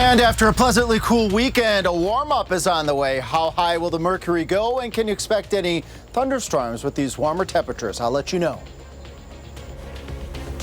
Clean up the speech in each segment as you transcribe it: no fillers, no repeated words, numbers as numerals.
And after a pleasantly cool weekend, a warm-up is on the way. How high will the mercury go, and can you expect any thunderstorms with these warmer temperatures? I'll let you know.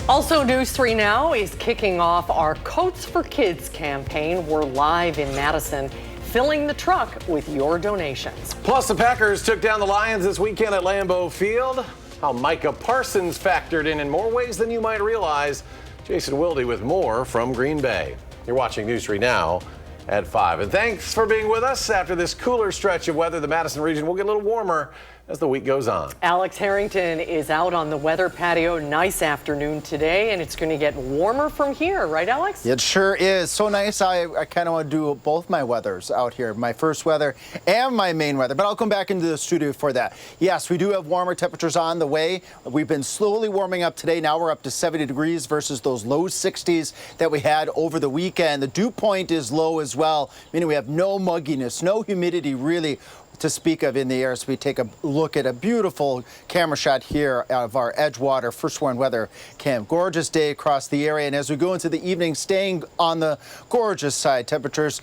Also, News 3 Now is kicking off our Coats for Kids campaign. We're live in Madison, filling the truck with your donations. Plus, the Packers took down the Lions this weekend at Lambeau Field. How Micah Parsons factored in more ways than you might realize. Jason Wilde with more from Green Bay. You're watching News 3 Now at 5. And thanks for being with us. After this cooler stretch of weather, the Madison region will get a little warmer as the week goes on. Alex Harrington is out on the weather patio. Nice afternoon today, and it's going to get warmer from here, right, Alex? It sure is. So nice. I kind of want to do both my weathers out here, my first weather and my main weather, but I'll come back into the studio for that. Yes, we do have warmer temperatures on the way. We've been slowly warming up today. Now we're up to 70 degrees versus those low 60s that we had over the weekend. The dew point is low as well, meaning we have no mugginess, no humidity really to speak of in the air. So we take a look at a beautiful camera shot here of our Edgewater First Warn Weather Cam. Gorgeous day across the area, and as we go into the evening, staying on the gorgeous side, temperatures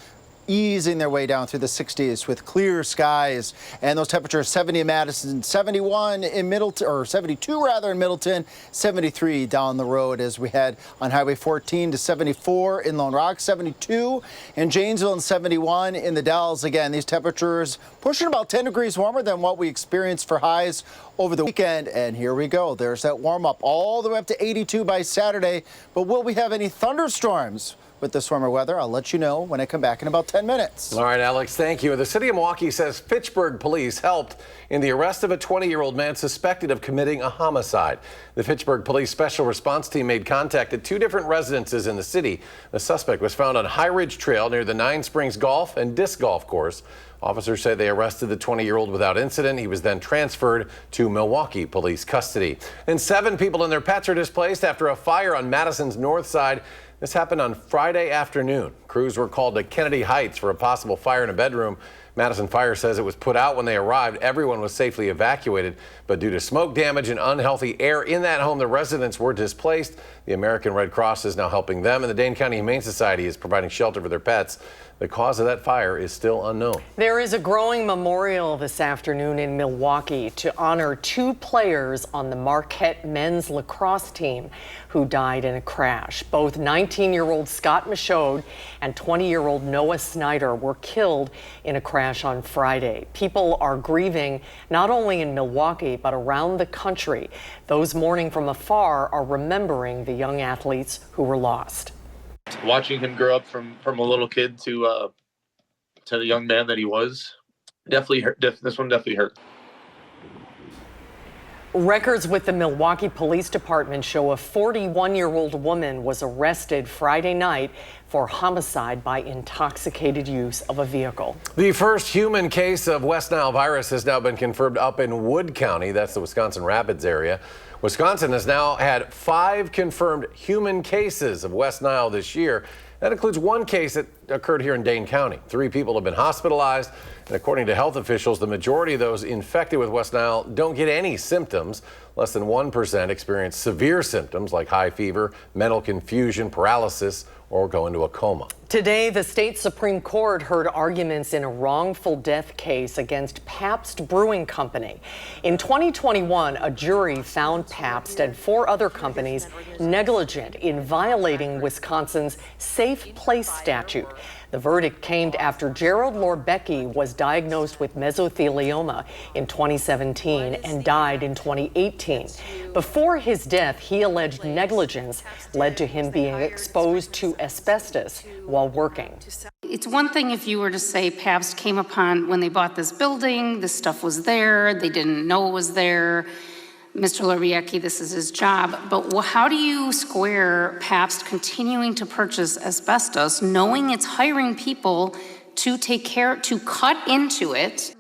easing their way down through the 60s with clear skies, and those temperatures 70 in Madison, 71 in Middleton, or 72 rather in Middleton, 73 down the road as we head on Highway 14 to 74 in Lone Rock, 72 in Janesville, and 71 in the Dells. Again, these temperatures pushing about 10 degrees warmer than what we experienced for highs over the weekend. And here we go. There's that warm up all the way up to 82 by Saturday. But will we have any thunderstorms with this warmer weather? I'll let you know when I come back in about 10 minutes. All right, Alex, thank you. The city of Milwaukee says Fitchburg police helped in the arrest of a 20-year-old man suspected of committing a homicide. The Fitchburg Police Special Response Team made contact at 2 different residences in the city. The suspect was found on High Ridge Trail near the Nine Springs Golf and Disc Golf Course. Officers say they arrested the 20-year-old without incident. He was then transferred to Milwaukee police custody. And 7 people and their pets are displaced after a fire on Madison's north side. This happened on Friday afternoon. Crews were called to Kennedy Heights for a possible fire in a bedroom. Madison Fire says it was put out when they arrived. Everyone was safely evacuated, but due to smoke damage and unhealthy air in that home, the residents were displaced. The American Red Cross is now helping them, and the Dane County Humane Society is providing shelter for their pets. The cause of that fire is still unknown. There is a growing memorial this afternoon in Milwaukee to honor 2 players on the Marquette men's lacrosse team who died in a crash. Both 19-year-old Scott Michaud and 20-year-old Noah Snyder were killed in a crash on Friday. People are grieving not only in Milwaukee but around the country. Those mourning from afar are remembering the young athletes who were lost. Watching him grow up from a little kid to the young man that he was definitely hurt. This one definitely hurt. Records with the Milwaukee Police Department show a 41-year-old woman was arrested Friday night for homicide by intoxicated use of a vehicle. The first human case of West Nile virus has now been confirmed up in Wood County. That's the Wisconsin Rapids area. Wisconsin has now had 5 confirmed human cases of West Nile this year. That includes 1 case that occurred here in Dane County. 3 people have been hospitalized, and according to health officials, the majority of those infected with West Nile don't get any symptoms. Less than 1% experience severe symptoms like high fever, mental confusion, paralysis, or go into a coma. Today, the state Supreme Court heard arguments in a wrongful death case against Pabst Brewing Company. In 2021, a jury found Pabst and 4 other companies negligent in violating Wisconsin's Safe Place statute. The verdict came after Gerald Lorbecki was diagnosed with mesothelioma in 2017 and died in 2018. Before his death, he alleged negligence led to him being exposed to asbestos while working. It's one thing if you were to say Pabst came upon when they bought this building, this stuff was there, they didn't know it was there. Mr. Lorbecki, this is his job, but how do you square Pabst continuing to purchase asbestos, knowing it's hiring people to cut into it?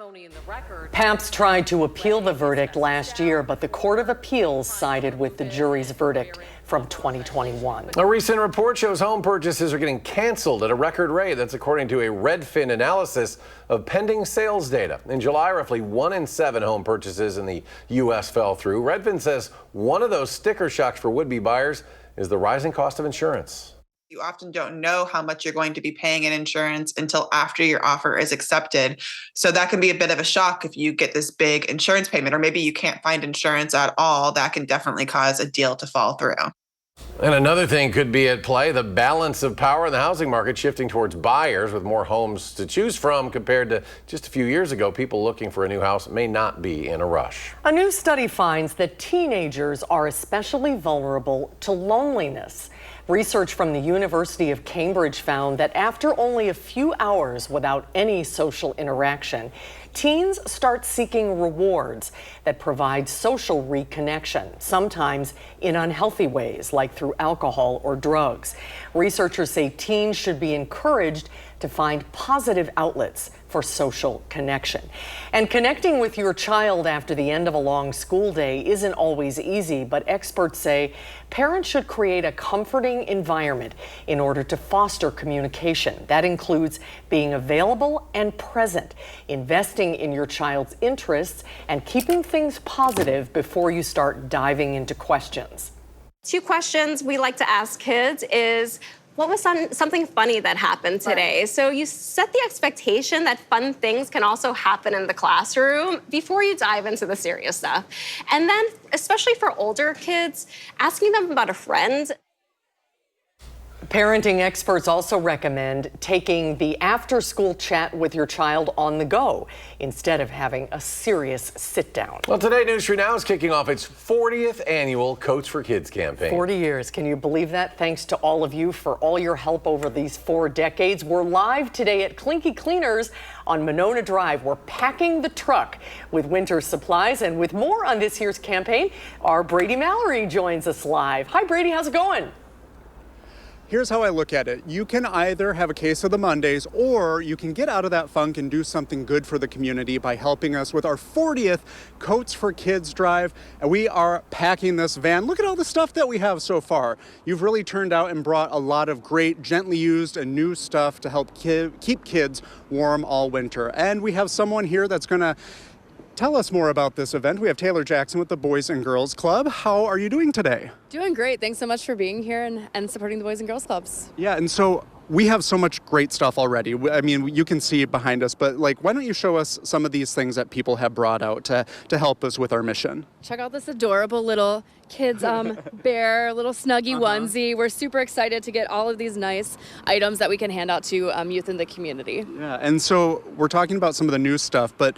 Pabst tried to appeal the verdict last year, but the Court of Appeals sided with the jury's verdict from 2021. A recent report shows home purchases are getting canceled at a record rate. That's according to a Redfin analysis of pending sales data. In July, roughly 1 in 7 home purchases in the U.S. fell through. Redfin says one of those sticker shocks for would-be buyers is the rising cost of insurance. You often don't know how much you're going to be paying in insurance until after your offer is accepted. So that can be a bit of a shock if you get this big insurance payment, or maybe you can't find insurance at all. That can definitely cause a deal to fall through. And another thing could be at play, the balance of power in the housing market shifting towards buyers with more homes to choose from compared to just a few years ago. People looking for a new house may not be in a rush. A new study finds that teenagers are especially vulnerable to loneliness. Research from the University of Cambridge found that after only a few hours without any social interaction, teens start seeking rewards that provide social reconnection, sometimes in unhealthy ways, like through alcohol or drugs. Researchers say teens should be encouraged to find positive outlets for social connection. And connecting with your child after the end of a long school day isn't always easy, but experts say parents should create a comforting environment in order to foster communication. That includes being available and present, investing in your child's interests, and keeping things positive before you start diving into questions. 2 questions we like to ask kids is, what was something funny that happened today? Right. So you set the expectation that fun things can also happen in the classroom before you dive into the serious stuff. And then, especially for older kids, asking them about a friend. Parenting experts also recommend taking the after-school chat with your child on the go instead of having a serious sit-down. Well, today News 3 Now is kicking off its 40th annual Coats for Kids campaign. 40 years. Can you believe that? Thanks to all of you for all your help over these 4 decades. We're live today at Clinky Cleaners on Monona Drive. We're packing the truck with winter supplies, and with more on this year's campaign, our Brady Mallory joins us live. Hi, Brady. How's it going? Here's how I look at it. You can either have a case of the Mondays, or you can get out of that funk and do something good for the community by helping us with our 40th Coats for Kids drive. And we are packing this van. Look at all the stuff that we have so far. You've really turned out and brought a lot of great, gently used and new stuff to help keep kids warm all winter. And we have someone here that's going to tell us more about this event. We have Taylor Jackson with the Boys and Girls Club. How are you doing today? Doing great. Thanks so much for being here and supporting the Boys and Girls Clubs. Yeah, and so we have so much great stuff already. I mean, you can see behind us, but why don't you show us some of these things that people have brought out to help us with our mission? Check out this adorable little kids bear, little snuggie onesie. We're super excited to get all of these nice items that we can hand out to youth in the community. Yeah, and so we're talking about some of the new stuff, but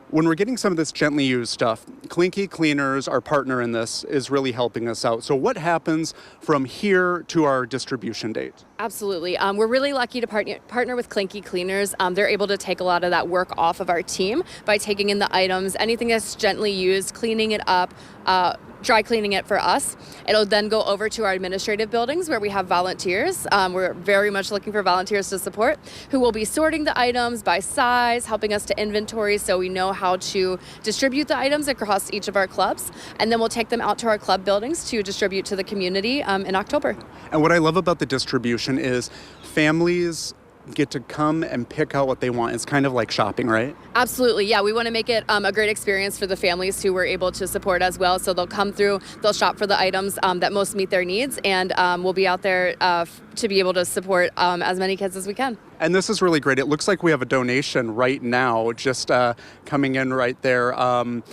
when we're getting some of this gently used stuff, Clinky Cleaners, our partner in this, is really helping us out. So what happens from here to our distribution date? Absolutely. We're really lucky to partner with Clinky Cleaners. They're able to take a lot of that work off of our team by taking in the items, anything that's gently used, cleaning it up, dry cleaning it for us. It'll then go over to our administrative buildings where we have volunteers. We're very much looking for volunteers to support, who will be sorting the items by size, helping us to inventory so we know how to distribute the items across each of our clubs. And then we'll take them out to our club buildings to distribute to the community in October. And what I love about the distribution is families get to come and pick out what they want. It's kind of like shopping, right? Absolutely. Yeah, we want to make it a great experience for the families who we're able to support as well. So they'll come through, they'll shop for the items that most meet their needs, and we'll be out there to be able to support as many kids as we can. And this is really great. It looks like we have a donation right now just coming in right there. And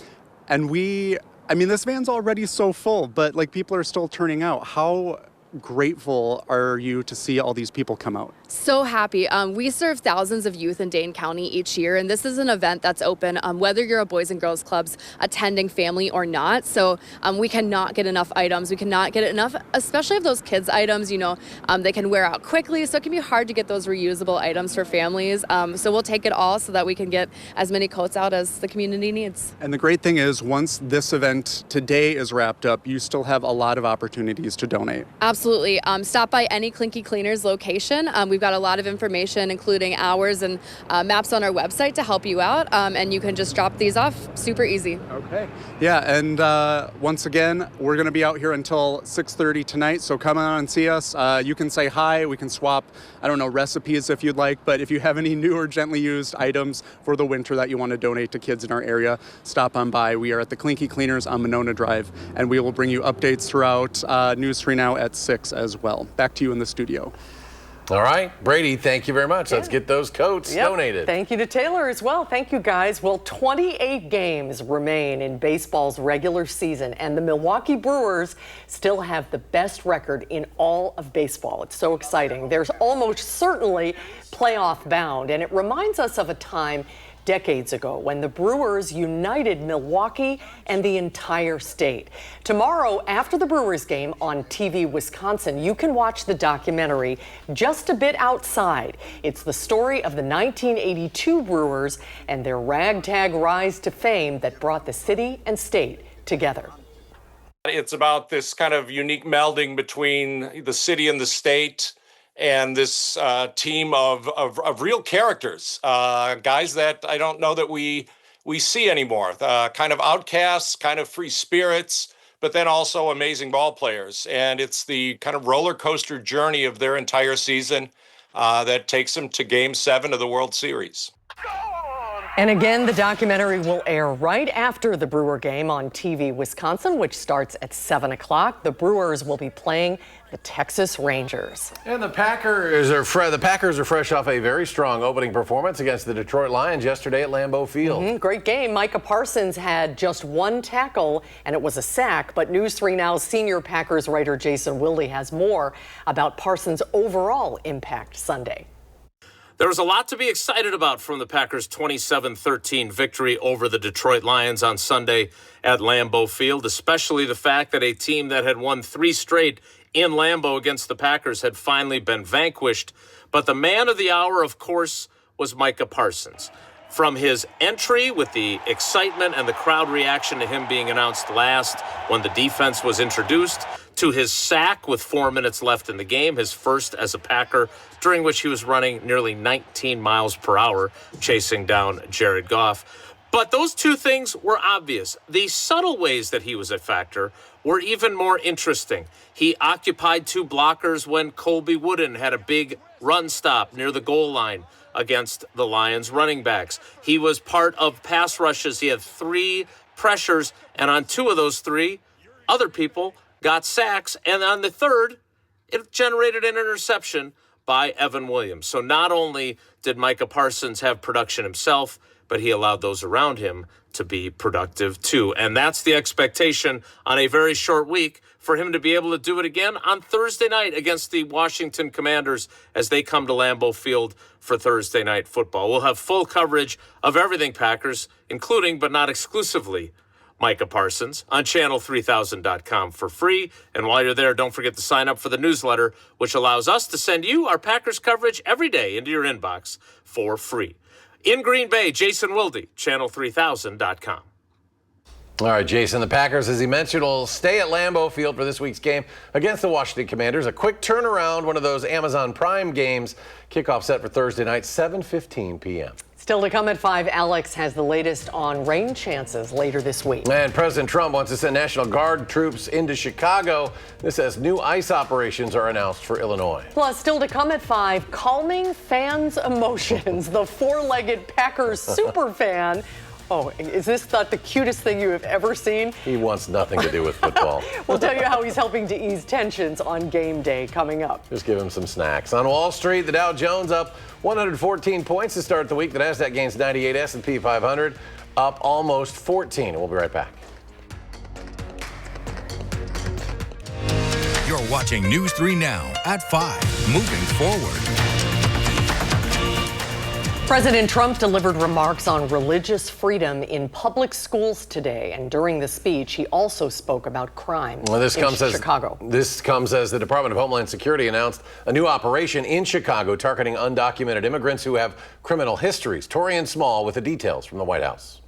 I mean, this van's already so full, but people are still turning out. How grateful are you to see all these people come out? So happy. We serve thousands of youth in Dane County each year, and this is an event that's open whether you're a Boys and Girls Clubs attending family or not. So we cannot get enough items. We cannot get enough, especially of those kids items, they can wear out quickly. So it can be hard to get those reusable items for families. So we'll take it all so that we can get as many coats out as the community needs. And the great thing is, once this event today is wrapped up, you still have a lot of opportunities to donate. Absolutely. Stop by any Clinky Cleaners location. We've got a lot of information, including hours and maps on our website to help you out, and you can just drop these off super easy. Okay. Yeah, and once again, we're going to be out here until 6:30 tonight, so come on and see us. You can say hi. We can swap, recipes if you'd like, but if you have any new or gently used items for the winter that you want to donate to kids in our area, stop on by. We are at the Clinky Cleaners on Monona Drive, and we will bring you updates throughout News 3 Now at 6. 6 as well. Back to you in the studio. All right, Brady, thank you very much. Let's get those coats donated. Thank you to Taylor as well. Thank you, guys. Well, 28 games remain in baseball's regular season, and the Milwaukee Brewers still have the best record in all of baseball. It's so exciting. There's almost certainly playoff bound, and it reminds us of a time decades ago when the Brewers united Milwaukee and the entire state. Tomorrow, after the Brewers game on TV Wisconsin, you can watch the documentary Just a Bit Outside. It's the story of the 1982 Brewers and their ragtag rise to fame that brought the city and state together. It's about this kind of unique melding between the city and the state, and this team of real characters, guys that I don't know that we see anymore, kind of outcasts, kind of free spirits, but then also amazing ball players. And it's the kind of roller coaster journey of their entire season that takes them to Game 7 of the World Series. And again, the documentary will air right after the Brewer game on TV Wisconsin, which starts at 7 o'clock. The Brewers will be playing the Texas Rangers. And the Packers are fresh off a very strong opening performance against the Detroit Lions yesterday at Lambeau Field. Great game. Micah Parsons had just one tackle, and it was a sack. But News 3 Now's senior Packers writer Jason Wilde has more about Parsons' overall impact Sunday. There was a lot to be excited about from the Packers' 27-13 victory over the Detroit Lions on Sunday at Lambeau Field, especially the fact that a team that had won 3 straight in Lambeau against the Packers had finally been vanquished. But the man of the hour, of course, was Micah Parsons. From his entry with the excitement and the crowd reaction to him being announced last when the defense was introduced, to his sack with 4 minutes left in the game, his first as a Packer, during which he was running nearly 19 miles per hour, chasing down Jared Goff. But those two things were obvious. The subtle ways that he was a factor were even more interesting. He occupied 2 blockers when Colby Wooden had a big run stop near the goal line against the Lions running backs. He was part of pass rushes. He had 3 pressures, and on 2 of those 3, other people got sacks, and on the third, it generated an interception by Evan Williams. So not only did Micah Parsons have production himself, but he allowed those around him to be productive too. And that's the expectation on a very short week for him to be able to do it again on Thursday night against the Washington Commanders as they come to Lambeau Field for Thursday night football. We'll have full coverage of everything Packers, including but not exclusively Micah Parsons on channel3000.com for free. And while you're there, don't forget to sign up for the newsletter, which allows us to send you our Packers coverage every day into your inbox for free. In Green Bay, Jason Wilde, channel3000.com. All right, Jason, the Packers, as he mentioned, will stay at Lambeau Field for this week's game against the Washington Commanders. A quick turnaround, one of those Amazon Prime games. Kickoff set for Thursday night, 7:15 p.m. Still to come at 5, Alex has the latest on rain chances later this week. And President Trump wants to send National Guard troops into Chicago. This as new ICE operations are announced for Illinois. Plus, still to come at 5, calming fans' emotions. The 4-legged Packers superfan. Oh, is this not the cutest thing you have ever seen? He wants nothing to do with football. We'll tell you how he's helping to ease tensions on game day coming up. Just give him some snacks. On Wall Street, the Dow Jones up 114 points to start the week. The Nasdaq gains 98, S&P 500 up almost 14. We'll be right back. You're watching News 3 Now at 5, moving forward. President Trump delivered remarks on religious freedom in public schools today, and during the speech, he also spoke about crime in Chicago. This comes as the Department of Homeland Security announced a new operation in Chicago targeting undocumented immigrants who have criminal histories. Torian Small with the details from the White House.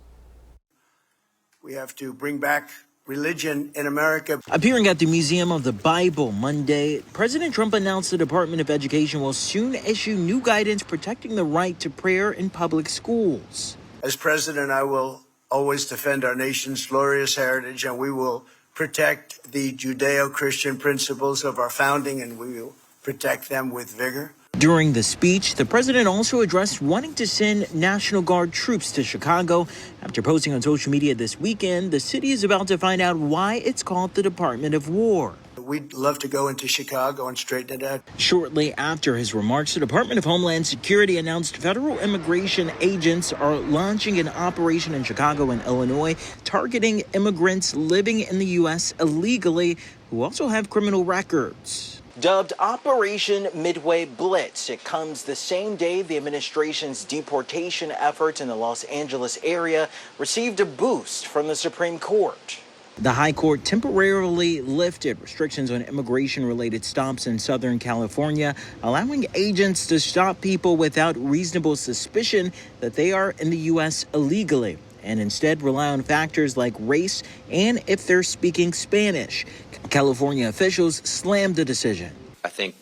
We have to bring back religion in America. Appearing at the Museum of the Bible Monday, President Trump announced the Department of Education will soon issue new guidance protecting the right to prayer in public schools. As president, I will always defend our nation's glorious heritage, and we will protect the Judeo-Christian principles of our founding, and we will protect them with vigor. During the speech, the president also addressed wanting to send National Guard troops to Chicago. After posting on social media this weekend, the city is about to find out why it's called the Department of War. We'd love to go into Chicago and straighten it out. Shortly after his remarks, the Department of Homeland Security announced federal immigration agents are launching an operation in Chicago and Illinois targeting immigrants living in the U.S. illegally who also have criminal records. Dubbed Operation Midway Blitz, it comes the same day the administration's deportation efforts in the Los Angeles area received a boost from the Supreme Court. The High Court temporarily lifted restrictions on immigration-related stops in Southern California, allowing agents to stop people without reasonable suspicion that they are in the U.S. illegally, and instead rely on factors like race and if they're speaking Spanish. California officials slammed the decision. I think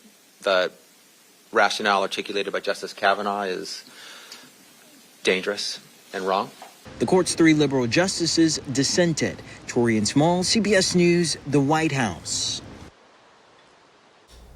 the rationale articulated by Justice Kavanaugh is dangerous and wrong. The court's 3 liberal justices dissented. Torian Small, CBS News, the White House.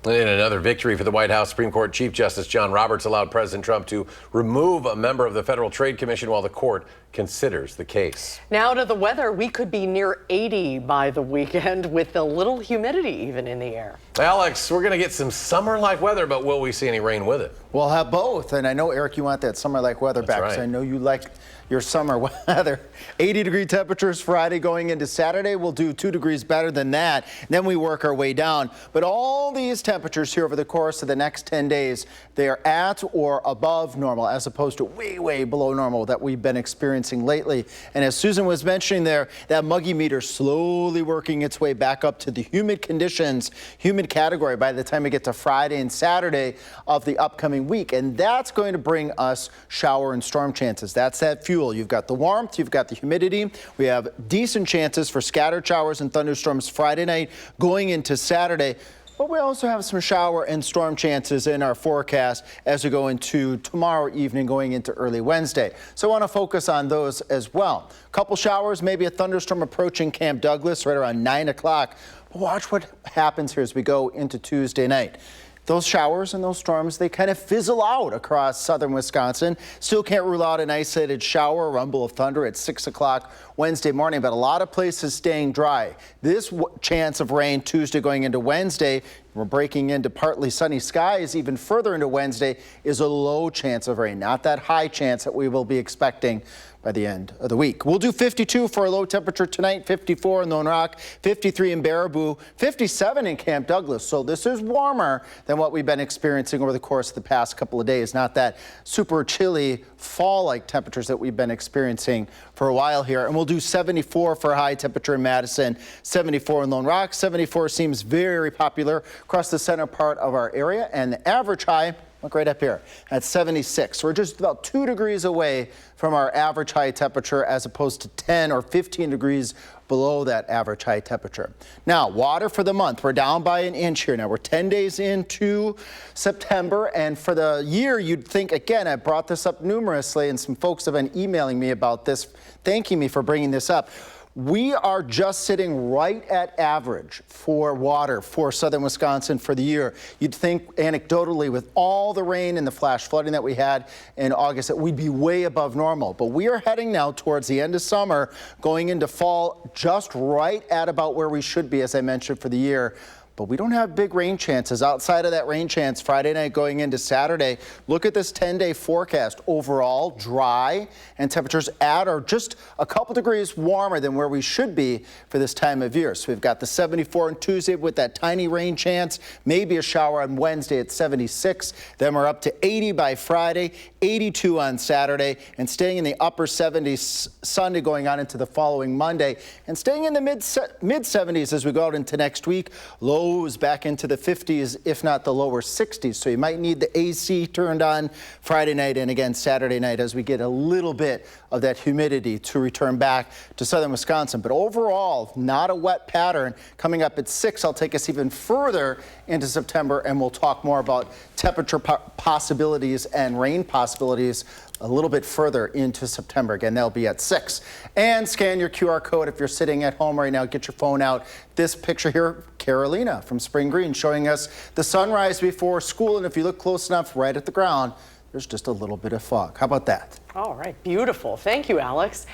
In another victory for the White House, Supreme Court Chief Justice John Roberts allowed President Trump to remove a member of the Federal Trade Commission while the court considers the case. Now to the weather. We could be near 80 by the weekend with a little humidity even in the air. Alex, we're going to get some summer-like weather, but will we see any rain with it? We'll have both. And I know, Eric, you want that summer-like weather back. Right. 'Cause I know you like your summer weather. 80-degree temperatures Friday going into Saturday. We'll do 2 degrees better than that. Then we work our way down. But all these temperatures here over the course of the next 10 days, they are at or above normal, as opposed to way, way below normal that we've been experiencing lately. And as Susan was mentioning there, that muggy meter slowly working its way back up to the humid conditions, humid category by the time we get to Friday and Saturday of the upcoming week. And that's going to bring us shower and storm chances. That's that fuel. You've got the warmth, you've got the humidity. We have decent chances for scattered showers and thunderstorms Friday night going into Saturday. But we also have some shower and storm chances in our forecast as we go into tomorrow evening going into early Wednesday. So I want to focus on those as well. A couple showers, maybe a thunderstorm approaching Camp Douglas right around 9 o'clock. But watch what happens here as we go into Tuesday night. Those showers and those storms, they kind of fizzle out across southern Wisconsin. Still can't rule out an isolated shower, rumble of thunder at 6 o'clock Wednesday morning, but a lot of places staying dry. This chance of rain Tuesday going into Wednesday, we're breaking into partly sunny skies even further into Wednesday, is a low chance of rain, not that high chance that we will be expecting by the end of the week. We'll do 52 for a low temperature tonight, 54 in Lone Rock, 53 in Baraboo, 57 in Camp Douglas. So this is warmer than what we've been experiencing over the course of the past couple of days. Not that super chilly fall-like temperatures that we've been experiencing for a while here. And we'll do 74 for a high temperature in Madison, 74 in Lone Rock. 74 seems very popular across the center part of our area. And the average high, look right up here, at 76. We're just about 2 degrees away from our average high temperature as opposed to 10 or 15 degrees below that average high temperature. Now, water for the month, we're down by an inch here. Now, we're 10 days into September, and for the year, you'd think, again, I brought this up numerously, and some folks have been emailing me about this, thanking me for bringing this up. We are just sitting right at average for water for southern Wisconsin for the year. You'd think anecdotally with all the rain and the flash flooding that we had in August that we'd be way above normal. But we are heading now towards the end of summer, going into fall, just right at about where we should be, as I mentioned, for the year. But we don't have big rain chances. Outside of that rain chance Friday night going into Saturday, look at this 10-day forecast. Overall, dry and temperatures at or just a couple degrees warmer than where we should be for this time of year. So we've got the 74 on Tuesday with that tiny rain chance, maybe a shower on Wednesday at 76. Then we're up to 80 by Friday, 82 on Saturday, and staying in the upper 70s Sunday going on into the following Monday, and staying in the mid 70s as we go out into next week. Lows back into the 50s, if not the lower 60s. So you might need the AC turned on Friday night and again Saturday night as we get a little bit of that humidity to return back to southern Wisconsin. But overall, not a wet pattern. Coming up at 6, I'll take us even further into September, and we'll talk more about temperature possibilities and rain possibilities a little bit further into September. Again, that'll be at 6. And scan your QR code if you're sitting at home right now. Get your phone out. This picture here, Carolina from Spring Green, showing us the sunrise before school. And if you look close enough right at the ground, there's just a little bit of fog. How about that? All right, beautiful. Thank you, Alex.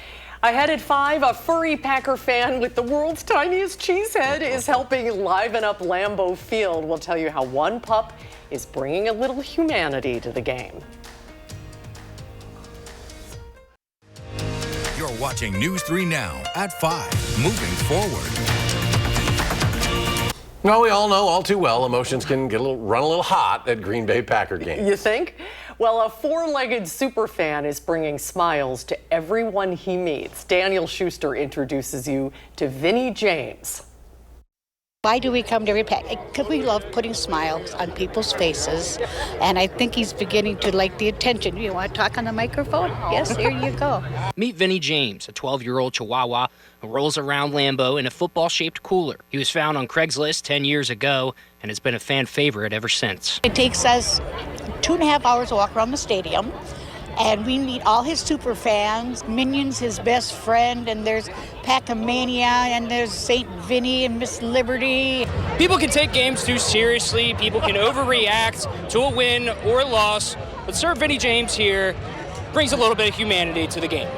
Ahead at 5, a furry Packer fan with the world's tiniest cheese head is helping liven up Lambeau Field. We'll tell you how one pup is bringing a little humanity to the game. You're watching News 3 Now at 5. Moving forward. Well, we all know all too well emotions can run a little hot at Green Bay Packer games. You think? Well, a four-legged superfan is bringing smiles to everyone he meets. Daniel Schuster introduces you to Vinnie James. Why do we come to every pack? Because we love putting smiles on people's faces, and I think he's beginning to like the attention. You want to talk on the microphone? Yes, here you go. Meet Vinnie James, a 12-year-old Chihuahua who rolls around Lambeau in a football-shaped cooler. He was found on Craigslist 10 years ago and has been a fan favorite ever since. It takes us 2.5 hours to walk around the stadium, and we meet all his super fans. Minion's his best friend, and there's Pack-A-Mania, and there's St. Vinny and Miss Liberty. People can take games too seriously. People can overreact to a win or a loss. But Sir Vinnie James here brings a little bit of humanity to the game.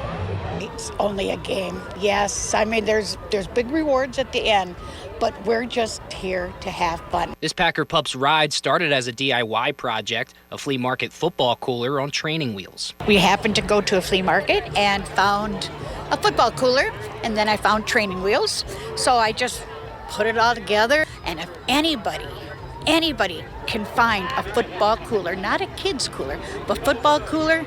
It's only a game, yes. I mean, there's big rewards at the end, but we're just here to have fun. This Packer Pups ride started as a DIY project, a flea market football cooler on training wheels. We happened to go to a flea market and found a football cooler, and then I found training wheels. So I just put it all together, and if anybody can find a football cooler, not a kid's cooler, but football cooler,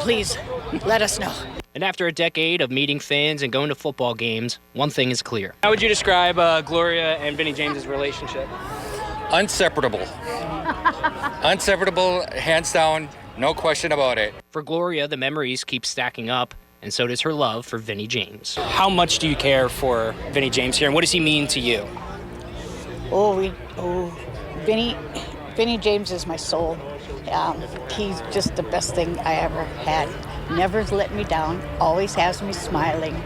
please let us know. And after a decade of meeting fans and going to football games, one thing is clear. How would you describe Gloria and Vinnie James' relationship? Inseparable. Inseparable, hands down, no question about it. For Gloria, the memories keep stacking up, and so does her love for Vinnie James. How much do you care for Vinnie James here, and what does he mean to you? Vinnie James is my soul. He's just the best thing I ever had. Never let me down, always has me smiling.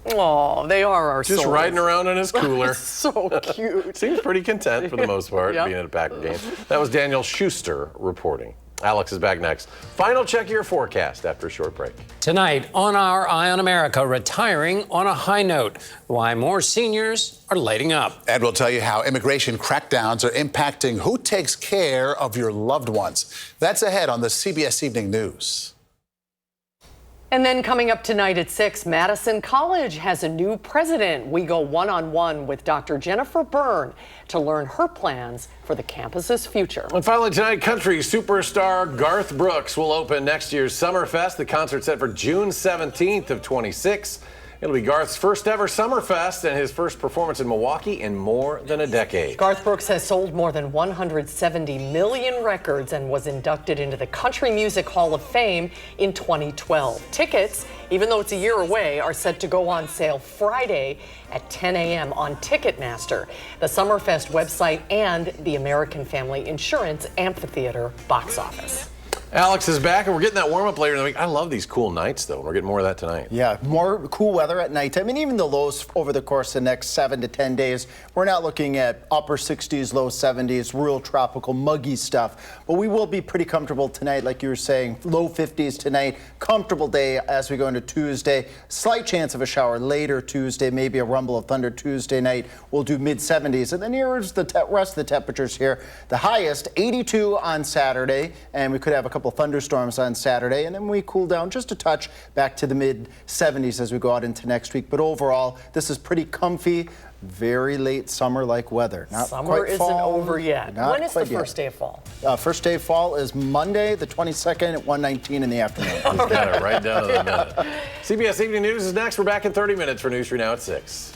Oh, they are our Just souls. riding around in his cooler. So cute. Seems pretty content for the most part, Yep. being at a Packer game. That was Daniel Schuster reporting. Alex is back next. Final check of your forecast after a short break. Tonight on our Eye on America, retiring on a high note. Why more seniors are lighting up. And we'll tell you how immigration crackdowns are impacting who takes care of your loved ones. That's ahead on the CBS Evening News. And then coming up tonight at 6, Madison College has a new president. We go one-on-one with Dr. Jennifer Byrne to learn her plans for the campus's future. And finally tonight, country superstar Garth Brooks will open next year's Summerfest. The concert set for June 17th of 26. It'll be Garth's first ever Summerfest and his first performance in Milwaukee in more than a decade. Garth Brooks has sold more than 170 million records and was inducted into the Country Music Hall of Fame in 2012. Tickets, even though it's a year away, are set to go on sale Friday at 10 a.m. on Ticketmaster, the Summerfest website, and the American Family Insurance Amphitheater box office. Alex is back, and we're getting that warm-up later in the week. I love these cool nights, though. We're getting more of that tonight. Yeah, more cool weather at nighttime, and even the lows over the course of the next 7 to 10 days. We're not looking at upper 60s, low 70s, real tropical, muggy stuff. But we will be pretty comfortable tonight, like you were saying. Low 50s tonight. Comfortable day as we go into Tuesday. Slight chance of a shower later Tuesday, maybe a rumble of thunder Tuesday night. We'll do mid-70s. And then here's the rest of the temperatures here. The highest, 82 on Saturday, and we could have a couple thunderstorms on Saturday, and then we cool down just a touch back to the mid-70s as we go out into next week. But overall, this is pretty comfy, very late summer-like weather. Not Summer quite isn't fall, over yet. not When is the quite yet. first day of fall? First day of fall is Monday, the 22nd at 1:19 in the afternoon. He's got it right down to the minute. CBS Evening News is next. We're back in 30 minutes for News 3 Now at 6.